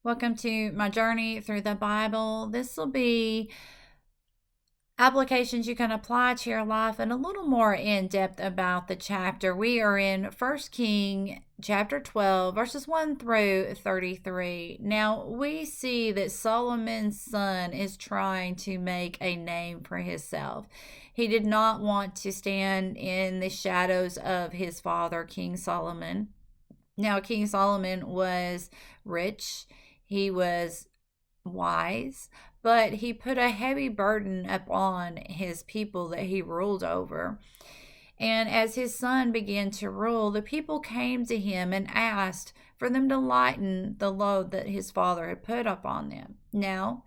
Welcome to my journey through the Bible. This will be applications you can apply to your life and a little more in depth about the chapter. We are in 1 King chapter 12, verses 1 through 33. Now, we see that Solomon's son is trying to make a name for himself. He did not want to stand in the shadows of his father, King Solomon. Now, King Solomon was rich. He was wise, but he put a heavy burden upon his people that he ruled over. And as his son began to rule, the people came to him and asked for them to lighten the load that his father had put upon them. Now,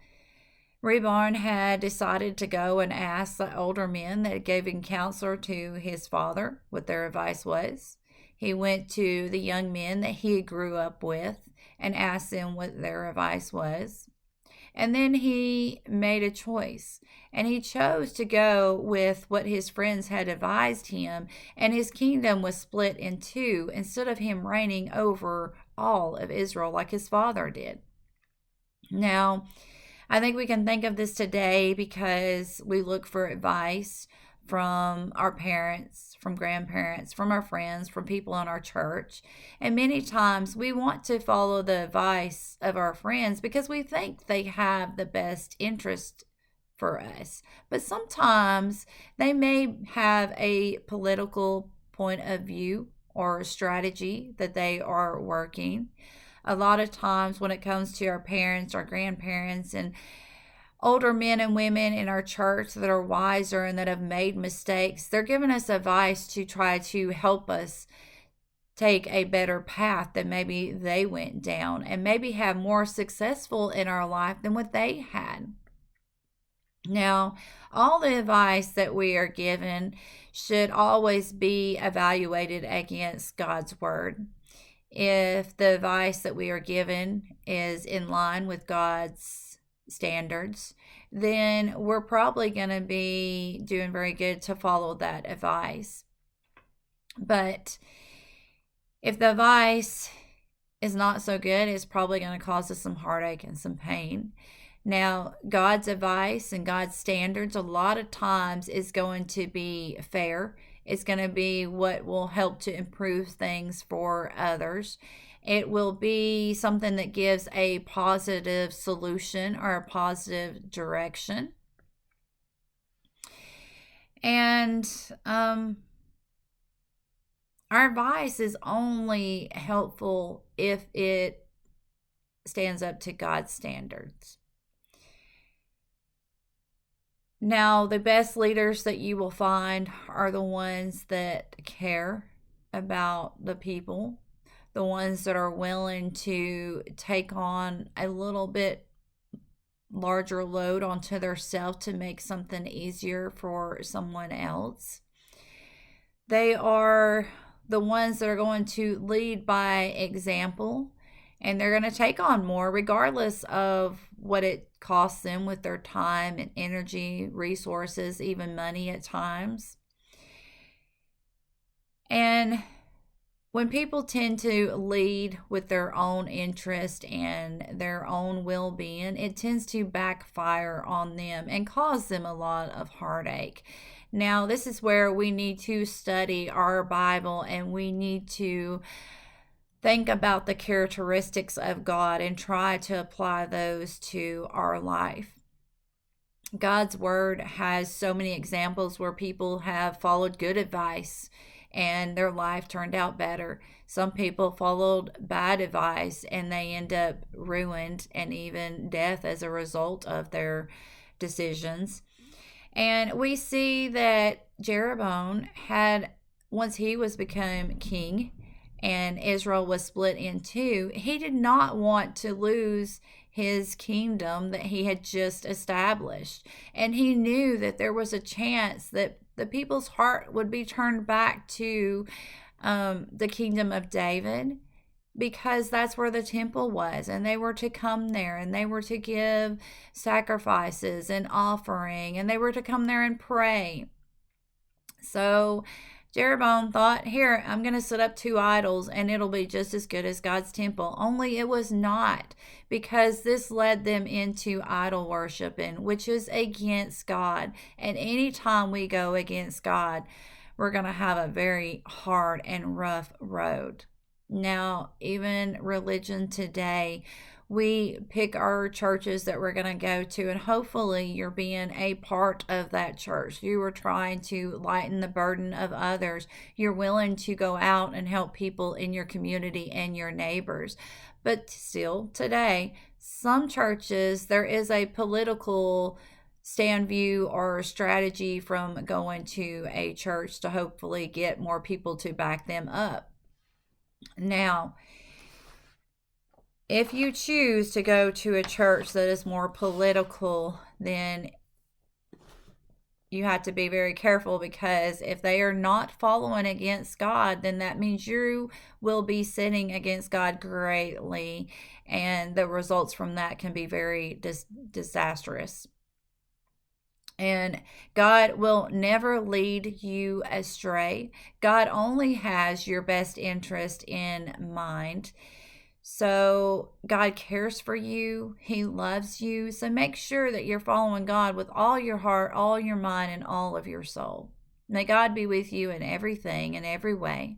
Rehoboam had decided to go and ask the older men that had given counsel to his father what their advice was. He went to the young men that he grew up with and asked them what their advice was. And then he made a choice, and he chose to go with what his friends had advised him, and his kingdom was split in two instead of him reigning over all of Israel like his father did. Now, I think we can think of this today because we look for advice from our parents, from grandparents, from our friends, from people in our church. And many times we want to follow the advice of our friends because we think they have the best interest for us. But sometimes they may have a political point of view or strategy that they are working. A lot of times when it comes to our parents, our grandparents, and older men and women in our church that are wiser and that have made mistakes, they're giving us advice to try to help us take a better path than maybe they went down and maybe have more successful in our life than what they had. Now, all the advice that we are given should always be evaluated against God's word. If the advice that we are given is in line with God's standards, then we're probably going to be doing very good to follow that advice. But if the advice is not so good, it's probably going to cause us some heartache and some pain. Now, God's advice and God's standards a lot of times is going to be fair. It's going to be what will help to improve things for others. It will be something that gives a positive solution or a positive direction. And our advice is only helpful if it stands up to God's standards. Now, the best leaders that you will find are the ones that care about the people, the ones that are willing to take on a little bit larger load onto themselves to make something easier for someone else. They are the ones that are going to lead by example, and they're going to take on more regardless of what it costs them with their time and energy, resources, even money at times. And when people tend to lead with their own interest and their own well-being, it tends to backfire on them and cause them a lot of heartache. Now, this is where we need to study our Bible and we need to think about the characteristics of God and try to apply those to our life. God's word has so many examples where people have followed good advice and their life turned out better. Some people followed bad advice and they end up ruined and even death as a result of their decisions. And we see that Jeroboam had, once he was become king and Israel was split in two, he did not want to lose his kingdom that he had just established. And he knew that there was a chance that the people's heart would be turned back to the kingdom of David, because that's where the temple was, and they were to come there and they were to give sacrifices and offering, and they were to come there and pray. So Jeroboam thought, here, I'm going to set up 2 idols and it'll be just as good as God's temple. Only it was not, because this led them into idol worshiping, which is against God. And anytime we go against God, we're going to have a very hard and rough road. Now, even religion today, we pick our churches that we're going to go to, and hopefully you're being a part of that church. You are trying to lighten the burden of others. You're willing to go out and help people in your community and your neighbors. But still today, some churches, there is a political stand view or strategy from going to a church to hopefully get more people to back them up. Now, if you choose to go to a church that is more political, then you have to be very careful, because if they are not following against God, then that means you will be sinning against God greatly, and the results from that can be very disastrous. And God will never lead you astray. God only has your best interest in mind. So God cares for you. He loves you. So make sure that you're following God with all your heart, all your mind, and all of your soul. May God be with you in everything, in every way.